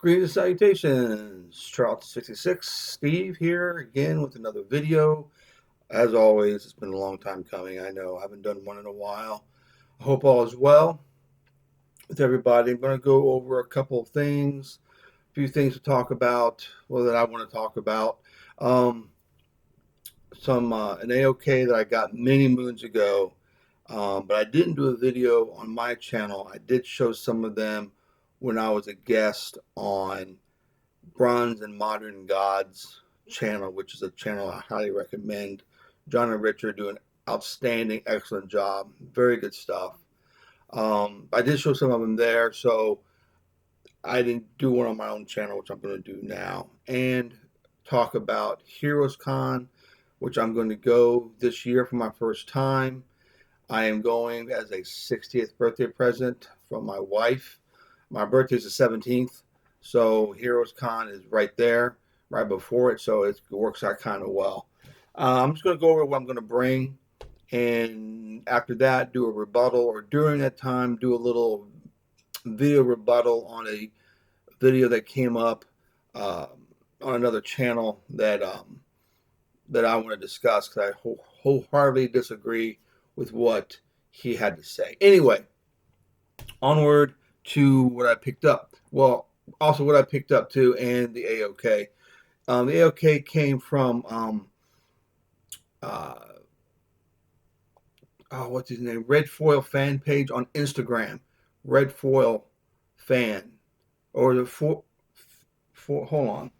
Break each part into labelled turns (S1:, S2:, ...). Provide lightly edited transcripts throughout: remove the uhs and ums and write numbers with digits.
S1: Greetings, salutations, Charlton66, Steve here again with another video. As always, it's been a long time coming. I know I haven't done one in a while. I hope all is well with everybody. I'm going to go over a couple of things, a few things to talk about, well, that I want to talk about. Um, an AOK that I got many moons ago, but I didn't do a video on my channel. I did show some of them when I was a guest on Bronze and Modern Gods channel, which is a channel I highly recommend. John and Richard do an outstanding, excellent job. Very good stuff. I did show some of them there, so I didn't do one on my own channel, which I'm going to do now, and talk about Heroes Con, which I'm going to go this year for my first time. I am going as a 60th birthday present from my wife. My birthday is the 17th. So Heroes Con is right there, right before it, so it works out kind of well. I'm just going to go over what I'm going to bring, and after that, do a rebuttal, or during that time, do a little video rebuttal on a video that came up on another channel that I want to discuss, because I wholeheartedly disagree with what he had to say. Anyway, onward to what I picked up. Well, also what I picked up too, and the AOK. The AOK came from what's his name? Red Foil fan page on Instagram. Red Foil fan, or the hold on.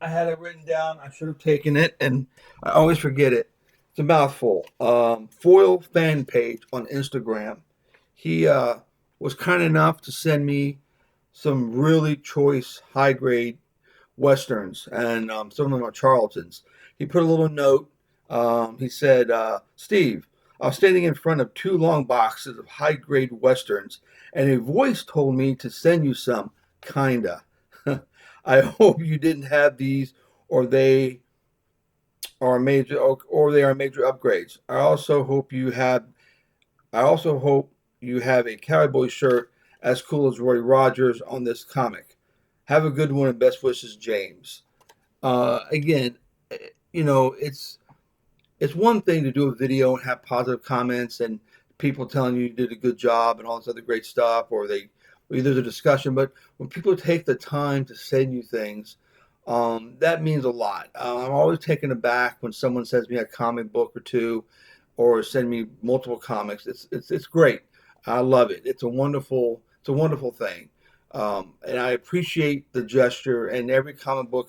S1: I had it written down. I should have taken it, and I always forget it. It's a mouthful. Foil fan page on Instagram. He was kind enough to send me some really choice, high grade Westerns, and some of them are Charltons. He put a little note. He said, Steve, I was standing in front of two long boxes of high grade Westerns, and a voice told me to send you some, kinda. I hope you didn't have these, or they are major, or they are major upgrades. I also hope you have a cowboy shirt as cool as Roy Rogers on this comic. Have a good one, and best wishes, James. Again, it's one thing to do a video and have positive comments and people telling you did a good job and all this other great stuff, or there's a discussion. But when people take the time to send you things, that means a lot. I'm always taken aback when someone sends me a comic book or two, or send me multiple comics. It's great. I love it. It's a wonderful thing. And I appreciate the gesture. And every comic book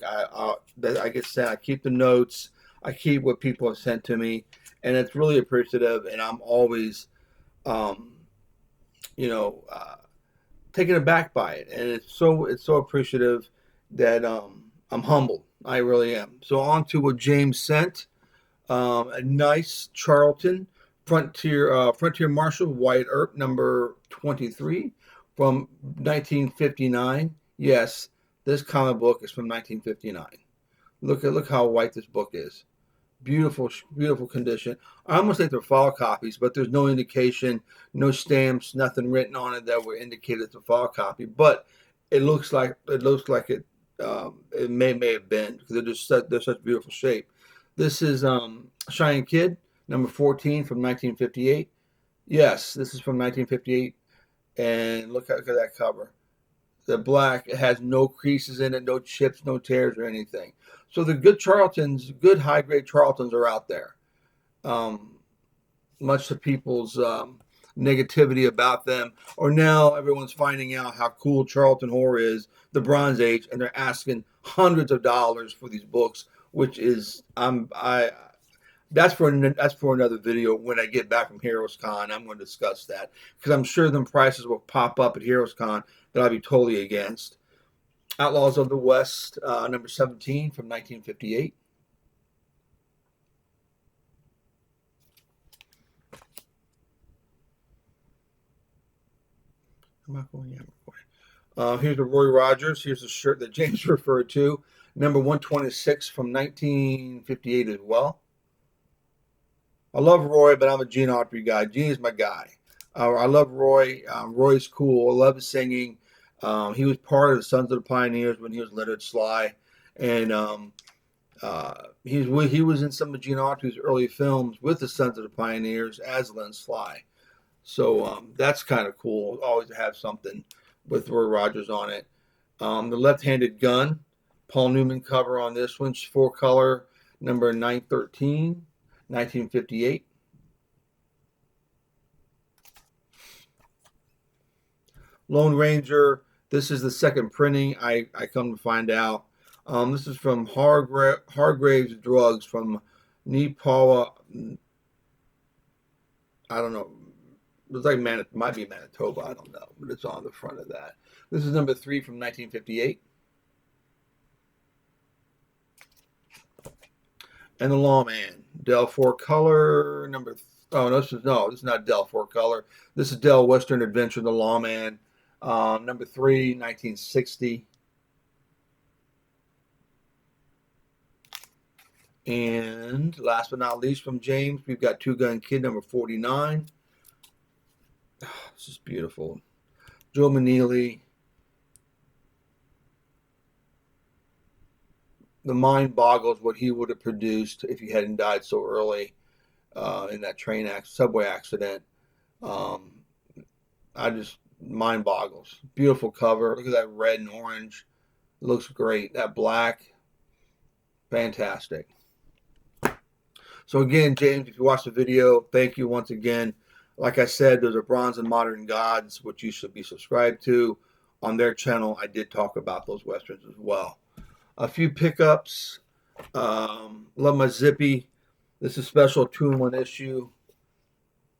S1: that I get sent, I keep the notes. I keep what people have sent to me, and it's really appreciative. And I'm always, taken aback by it. And it's so appreciative that I'm humbled. I really am. So on to what James sent. A nice Charlton Frontier Marshal Wyatt Earp number 23 from 1959. Yes, this comic book is from 1959. Look how white this book is. Beautiful condition. I almost think they're fall copies, but there's no indication, no stamps, nothing written on it that would indicate it's a fall copy. But it looks like it. It may have been, because they're such beautiful shape. This is Shining Kid number 14 from 1958. Yes, this is from 1958, and look at that cover. The black, it has no creases in it, no chips, no tears or anything. So the good Charltons, good high grade Charltons are out there. Much to people's negativity about them, or now everyone's finding out how cool Charlton horror is, the Bronze Age, and they're asking hundreds of dollars for these books, which is that's for another video. When I get back from Heroes Con, I'm going to discuss that, because I'm sure them prices will pop up at Heroes Con that I'll be totally against. Outlaws of the West, number 17 from 1958. I'm not going yet. Here's the Roy Rogers. Here's the shirt that James referred to, number 126 from 1958 as well. I love Roy, but I'm a Gene Autry guy. Gene is my guy. I love Roy. Roy's cool. I love his singing. He was part of the Sons of the Pioneers when he was Leonard Sly, and he was in some of Gene Autry's early films with the Sons of the Pioneers as Len Sly. So that's kind of cool. Always to have something with Roy Rogers on it. The Left-Handed Gun, Paul Newman cover on this one, 4-color, number 913, 1958. Lone Ranger, this is the second printing, I come to find out. This is from Hargrave's Drugs from Neepawa, I don't know. It's like might be Manitoba, I don't know, but it's on the front of that. This is number 3 from 1958. And the Lawman, Dell 4-color, this is not Dell 4-color. This is Dell Western Adventure, the Lawman, number 3, 1960. And last but not least from James, we've got Two Gun Kid, number 49. This is beautiful. Joe Maneely. The mind boggles what he would have produced if he hadn't died so early in that subway accident. Mind boggles. Beautiful cover. Look at that red and orange. It looks great. That black, fantastic. So again, James, if you watched the video, thank you once again. Like I said, there's a Bronze and Modern Gods, which you should be subscribed to. On their channel, I did talk about those Westerns as well. A few pickups. Love my Zippy. This is special 2-in-1 issue.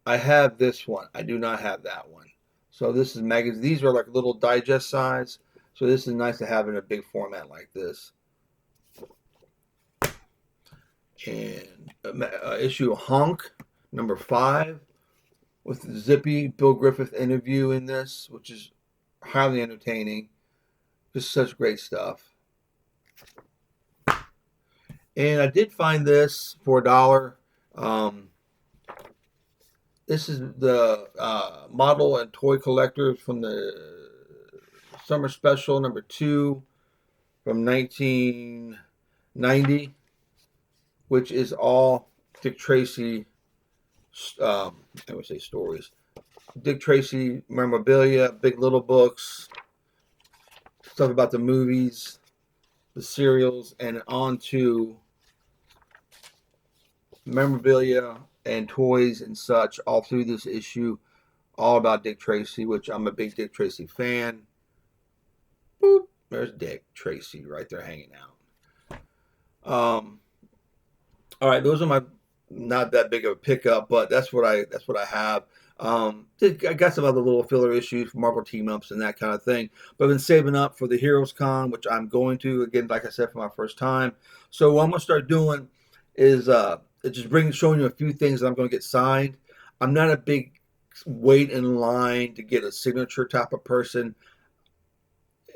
S1: I have this one. I do not have that one. So this is magazine. These are like little digest size. So this is nice to have in a big format like this. And issue Honk, number 5, with the Zippy Bill Griffith interview in this, which is highly entertaining. Just such great stuff. And I did find this for $1. This is the model and toy collectors from the summer special number 2 from 1990, which is all Dick Tracy, I would say stories. Dick Tracy memorabilia, Big Little books, stuff about the movies, the serials, and on to memorabilia and toys and such all through this issue, all about Dick Tracy, which I'm a big Dick Tracy fan. Boop, there's Dick Tracy right there hanging out. All right, those are my not that big of a pickup, but that's what I have. I got some other little filler issues, Marvel team-ups and that kind of thing. But I've been saving up for the Heroes Con, which I'm going to, again, like I said, for my first time. So what I'm going to start doing is just showing you a few things that I'm going to get signed. I'm not a big wait in line to get a signature type of person.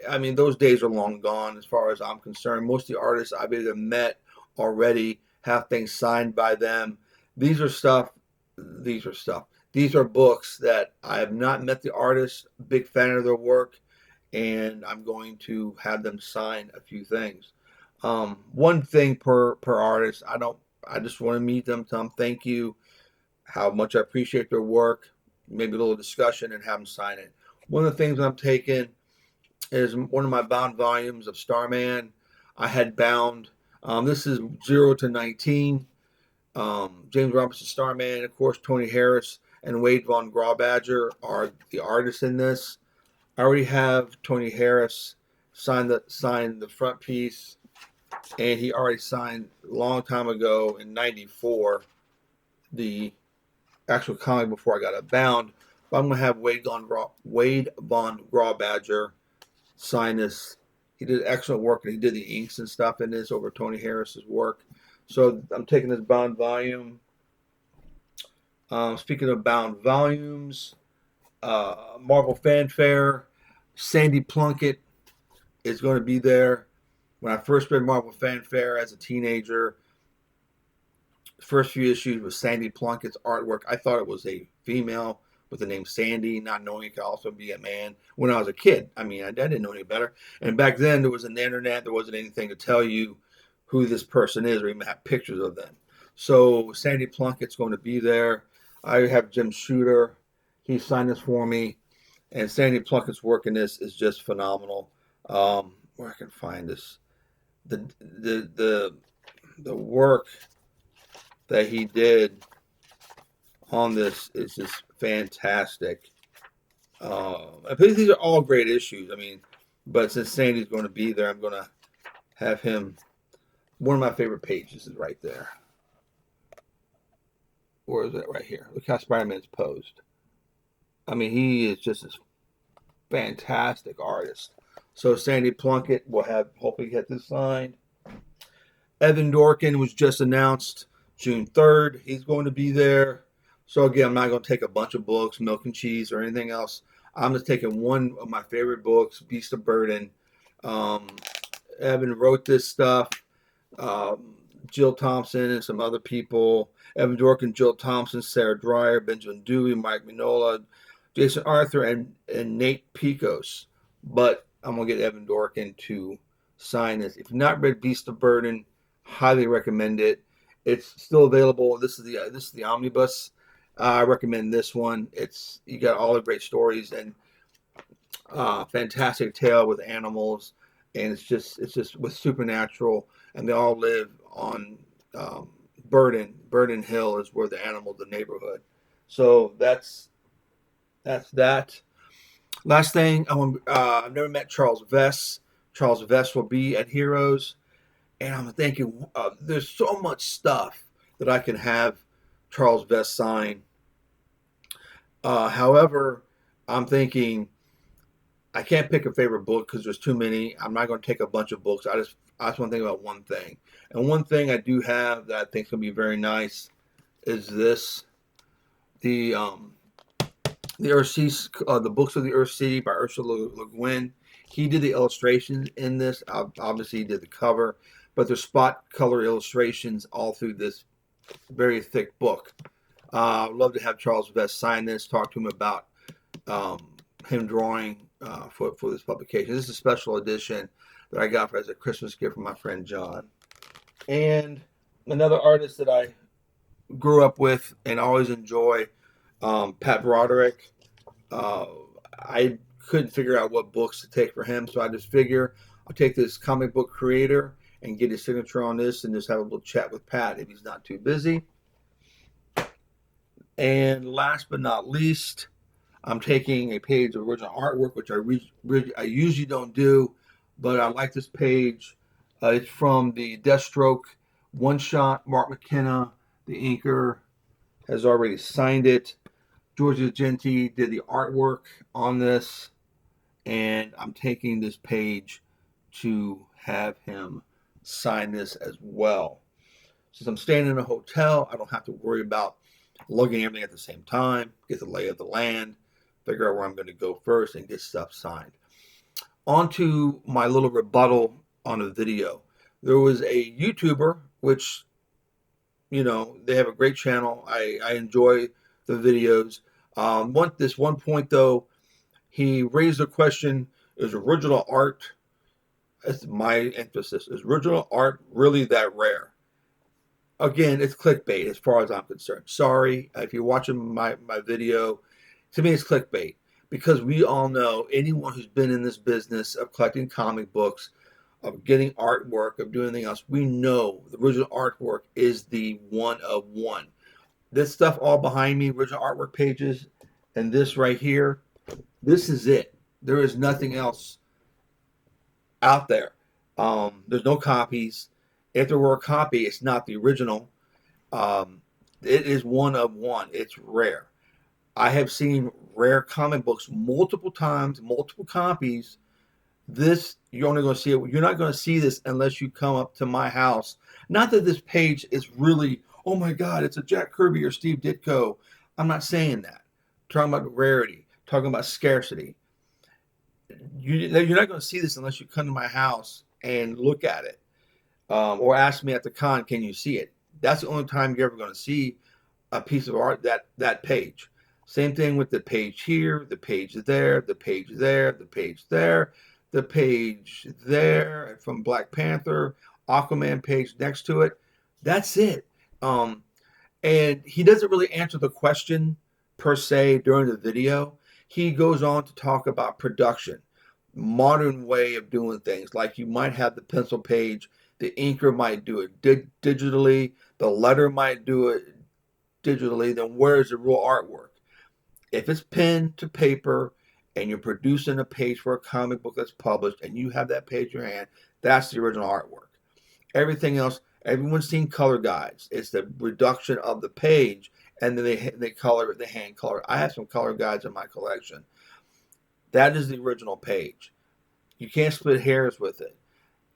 S1: I mean, those days are long gone as far as I'm concerned. Most of the artists I've either met already have things signed by them. These are books that I have not met the artist, big fan of their work, and I'm going to have them sign a few things. One thing per artist. I just want to meet them, tell them thank you, how much I appreciate their work, maybe a little discussion, and have them sign it. One of the things I'm taking is one of my bound volumes of Starman. I had bound. This is 0 to 19. James Robinson Starman, of course, Tony Harris and Wade Von Grawbadger are the artists in this. I already have Tony Harris sign the front piece, and he already signed a long time ago in '94 the actual comic before I got it bound. But I'm going to have Wade Von Grawbadger sign this. He did excellent work, and he did the inks and stuff in this over Tony Harris's work. So I'm taking this bound volume. Speaking of bound volumes, Marvel Fanfare, Sandy Plunkett is going to be there. When I first read Marvel Fanfare as a teenager, the first few issues with Sandy Plunkett's artwork, I thought it was a female, with the name Sandy, not knowing it could also be a man when I was a kid. I mean, I didn't know any better. And back then, there wasn't the internet. There wasn't anything to tell you who this person is or even have pictures of them. So Sandy Plunkett's going to be there. I have Jim Shooter. He signed this for me. And Sandy Plunkett's work in this is just phenomenal. Where I can find this. The work that he did on this is just fantastic. I think these are all great issues. I mean, but since Sandy's going to be there, I'm going to have him. One of my favorite pages is right there. Where is it? Right here. Look how Spider-Man's posed. I mean, he is just a fantastic artist. So Sandy Plunkett will have, hopefully get this signed. Evan Dorkin was just announced June 3rd. He's going to be there. So again, I'm not going to take a bunch of books, Milk and Cheese, or anything else. I'm just taking one of my favorite books, Beast of Burden. Evan wrote this stuff. Jill Thompson and some other people. Evan Dorkin, Jill Thompson, Sarah Dreyer, Benjamin Dewey, Mike Mignola, Jason Arthur, and Nate Picos. But I'm going to get Evan Dorkin to sign this. If you've not read Beast of Burden, highly recommend it. It's still available. This is the omnibus. I recommend this one. You got all the great stories and fantastic tale with animals, and it's just with supernatural, and they all live on Burden Hill is where the animal, the neighborhood. So that's that. Last thing, I've never met Charles Vess. Charles Vess will be at Heroes, and I'm thinking there's so much stuff that I can have Charles Vess sign. However, I'm thinking I can't pick a favorite book because there's too many. I'm not going to take a bunch of books. I just want to think about one thing. And one thing I do have that I think is going to be very nice is this. The Earthsea, the books of the Earthsea by Ursula Le Guin. He did the illustrations in this. Obviously, he did the cover, but there's spot color illustrations all through this very thick book. I'd love to have Charles Vess sign this, talk to him about him drawing for this publication. This is a special edition that I got as a Christmas gift from my friend John. And another artist that I grew up with and always enjoy, Pat Broderick. I couldn't figure out what books to take for him, so I just figure I'll take this comic book creator and get his signature on this and just have a little chat with Pat if he's not too busy. And last but not least, I'm taking a page of original artwork, which I usually don't do, but I like this page. It's from the Deathstroke one-shot. Mark McKenna, the inker, has already signed it. Georgia Genti did the artwork on this, and I'm taking this page to have him sign this as well. Since I'm staying in a hotel, I don't have to worry about lugging everything at the same time, get the lay of the land, figure out where I'm going to go first, and get stuff signed. On to my little rebuttal on a video. There was a YouTuber, which, they have a great channel. I enjoy the videos. This one point, though, he raised a question, is original art, that's my emphasis, is original art really that rare? Again, it's clickbait as far as I'm concerned. Sorry, if you're watching my video, to me it's clickbait. Because we all know, anyone who's been in this business of collecting comic books, of getting artwork, of doing anything else, we know the original artwork is the one of one. This stuff all behind me, original artwork pages, and this right here, this is it. There is nothing else out there. There's no copies. If there were a copy, it's not the original. It is one of one. It's rare. I have seen rare comic books multiple times, multiple copies. This, you're only going to see it. You're not going to see this unless you come up to my house. Not that this page is really, oh my God, it's a Jack Kirby or Steve Ditko. I'm not saying that. I'm talking about rarity, talking about scarcity. You're not going to see this unless you come to my house and look at it. Or ask me at the con, can you see it? That's the only time you're ever going to see a piece of art, that page. Same thing with the page here, the page there, the page there, the page there, the page there from Black Panther, Aquaman page next to it. That's it. Um, and he doesn't really answer the question per se during the video. He goes on to talk about production, modern way of doing things. Like you might have the pencil page, the inker might do it digitally, the letter might do it digitally. Then where's the real artwork? If it's pen to paper and you're producing a page for a comic book that's published and you have that page in your hand, that's the original artwork. Everything else, everyone's seen color guides. It's the reduction of the page, and then they color it, they hand color it. I have some color guides in my collection. That is the original page. You can't split hairs with it.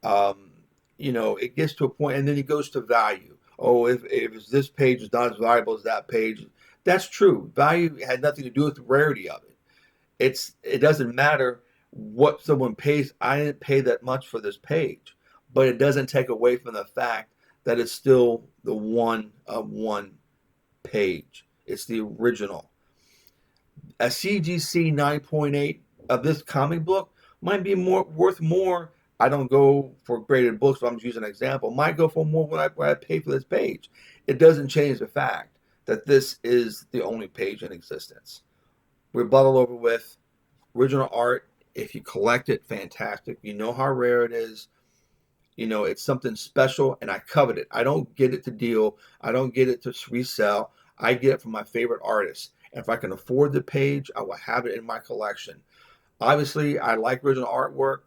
S1: Um, it gets to a point, and then it goes to value. Oh, if this page is not as valuable as that page, that's true. Value had nothing to do with the rarity of it. It doesn't matter what someone pays. I didn't pay that much for this page, but it doesn't take away from the fact that it's still the one of one page. It's the original. A CGC 9.8 of this comic book might be worth more. I don't go for graded books, so I'm just using an example. Might go for more when I pay for this page. It doesn't change the fact that this is the only page in existence. Rebuttal over with. Original art, if you collect it, fantastic. You know how rare it is. It's something special, and I covet it. I don't get it to deal. I don't get it to resell. I get it from my favorite artists. And if I can afford the page, I will have it in my collection. Obviously, I like original artwork.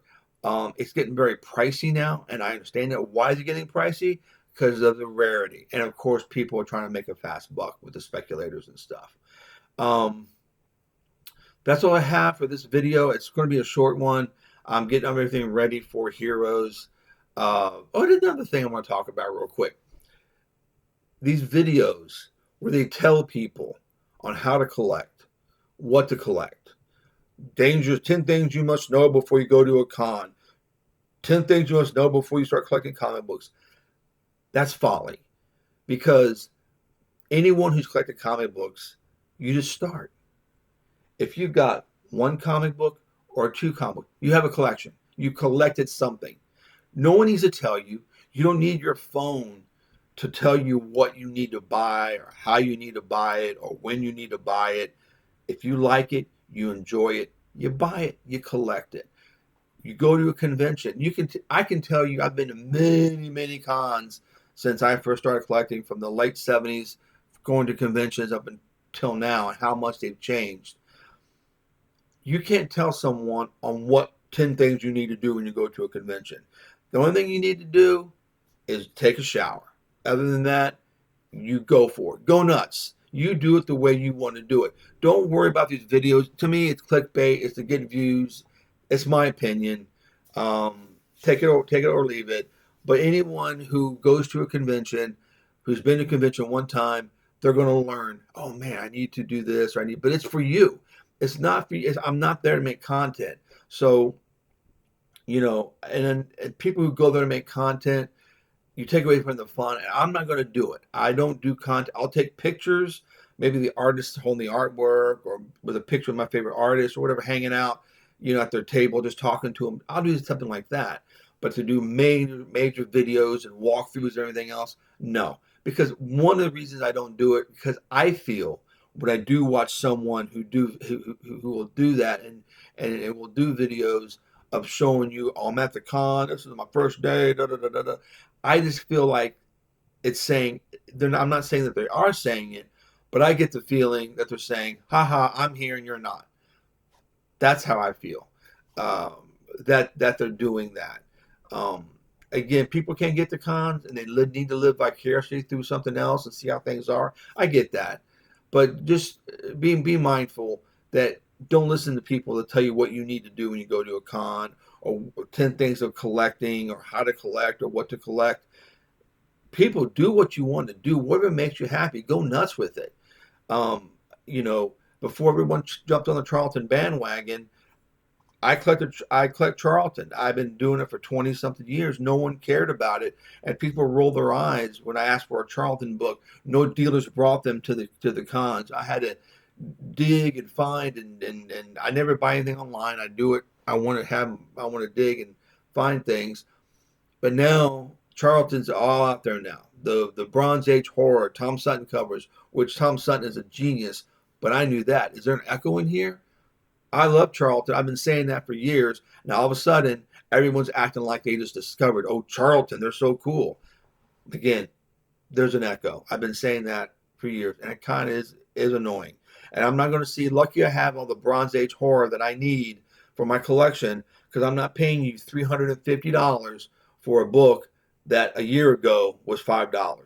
S1: It's getting very pricey now, and I understand that. Why is it getting pricey? Because of the rarity. And of course, people are trying to make a fast buck with the speculators and stuff. That's all I have for this video. It's going to be a short one. I'm getting everything ready for Heroes. There's another thing I want to talk about real quick. These videos where they tell people on how to collect, what to collect. Dangerous 10 things you must know before you go to a con. 10 things you must know before you start collecting comic books. That's folly. Because anyone who's collected comic books, you just start. If you've got one comic book or two comic books, you have a collection. You collected something. No one needs to tell you. You don't need your phone to tell you what you need to buy or how you need to buy it or when you need to buy it. If you like it, you enjoy it, you buy it, you collect it. You go to a convention. I can tell you I've been to many, many cons since I first started collecting from the late 70s, going to conventions up until now, and how much they've changed. You can't tell someone on what 10 things you need to do when you go to a convention. The only thing you need to do is take a shower. Other than that, you go for it. Go nuts. You do it the way you want to do it. Don't worry about these videos. To me, it's clickbait. It's to get views. It's my opinion. Take it or leave it. But anyone who goes to a convention, who's been to a convention one time, they're going to learn, oh man, I need to do this. But it's for you. It's not for you. I'm not there to make content. So, and people who go there to make content, you take away from the fun. And I'm not going to do it. I don't do content. I'll take pictures, maybe the artist holding the artwork or with a picture of my favorite artist or whatever, hanging out, at their table, just talking to them. I'll do something like that. But to do major videos and walkthroughs and everything else, no. Because one of the reasons I don't do it, because I feel when I do watch someone who will do that and it will do videos of showing you, oh, I'm at the con, this is my first day, da da da da da. I just feel like it's saying, I'm not saying that they are saying it, but I get the feeling that they're saying, haha, I'm here and you're not. That's how I feel, that they're doing that. Again, people can't get to cons and they need to live vicariously through something else and see how things are. I get that. But just be mindful that don't listen to people that tell you what you need to do when you go to a con, or 10 things of collecting, or how to collect, or what to collect. People, do what you want to do. Whatever makes you happy, go nuts with it. Before everyone jumped on the Charlton bandwagon, I collect Charlton. I've been doing it for 20-something years. No one cared about it, and people roll their eyes when I asked for a Charlton book. No dealers brought them to the cons. I had to dig and find, and I never buy anything online. I do it. I want to dig and find things. But now Charlton's all out there now. The Bronze Age horror, Tom Sutton covers, which Tom Sutton is a genius. But I knew that. Is there an echo in here? I love Charlton. I've been saying that for years. Now all of a sudden, everyone's acting like they just discovered, oh, Charlton, they're so cool. Again, there's an echo. I've been saying that for years, and it kind of is annoying. And I'm not going to see. Lucky I have all the Bronze Age horror that I need for my collection, because I'm not paying you $350 for a book that a year ago was $5.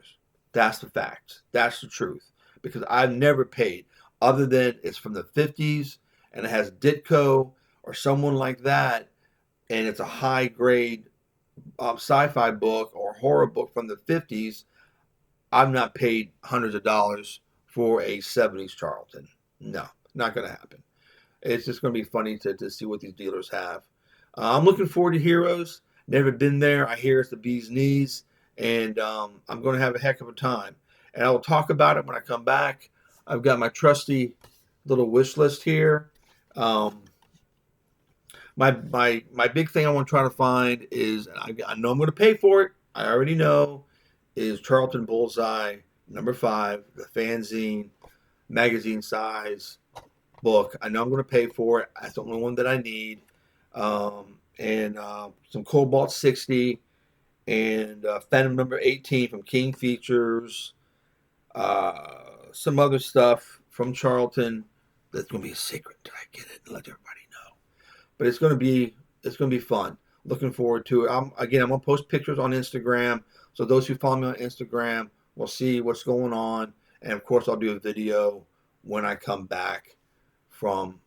S1: That's the fact. That's the truth. Because I've never paid, other than it's from the 50s and it has Ditko or someone like that, and it's a high grade sci-fi book or horror book from the 50s. I've not paid hundreds of dollars for a 70s Charlton. No, not going to happen. It's just going to be funny to see what these dealers have. I'm looking forward to Heroes. Never been there. I hear it's the bee's knees, and I'm going to have a heck of a time. And I will talk about it when I come back. I've got my trusty little wish list here. My big thing I want to try to find is, I know I'm going to pay for it. I already know, is Charlton Bullseye #5, the fanzine, magazine size book. I know I'm going to pay for it. That's the only one that I need. And some Cobalt 60 and Phantom #18 from King Features. Some other stuff from Charlton that's going to be a secret until I get it and let everybody know. But it's going to be fun. Looking forward to it. I'm going to post pictures on Instagram. So those who follow me on Instagram will see what's going on. And of course, I'll do a video when I come back from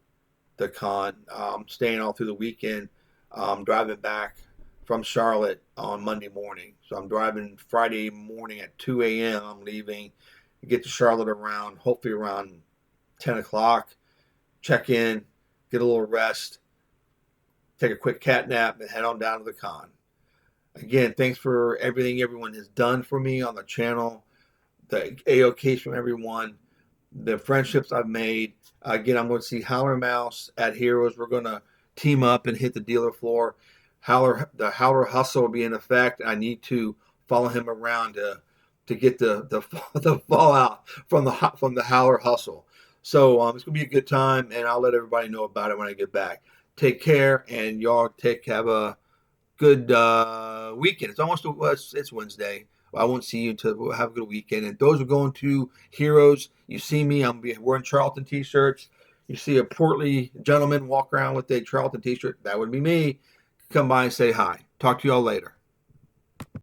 S1: the con. I'm staying all through the weekend. I'm driving back from Charlotte on Monday morning. So I'm driving Friday morning at 2 a.m. I'm leaving. Get to Charlotte hopefully around 10 o'clock. Check in, get a little rest, take a quick cat nap, and head on down to the con. Again, thanks for everything everyone has done for me on the channel, the AOKs from everyone, the friendships I've made. Again, I'm going to see Howler Mouse at Heroes. We're going to team up and hit the dealer floor. The Howler Hustle will be in effect. I need to follow him around to get the fallout from the Howler Hustle. So it's going to be a good time, and I'll let everybody know about it when I get back. Take care, and y'all have a good weekend. It's Wednesday. I won't see you until have a good weekend. And those who are going to Heroes, you see me. Wearing Charlton t-shirts. You see a portly gentleman walk around with a Charlton t-shirt. That would be me. Come by and say hi. Talk to y'all later.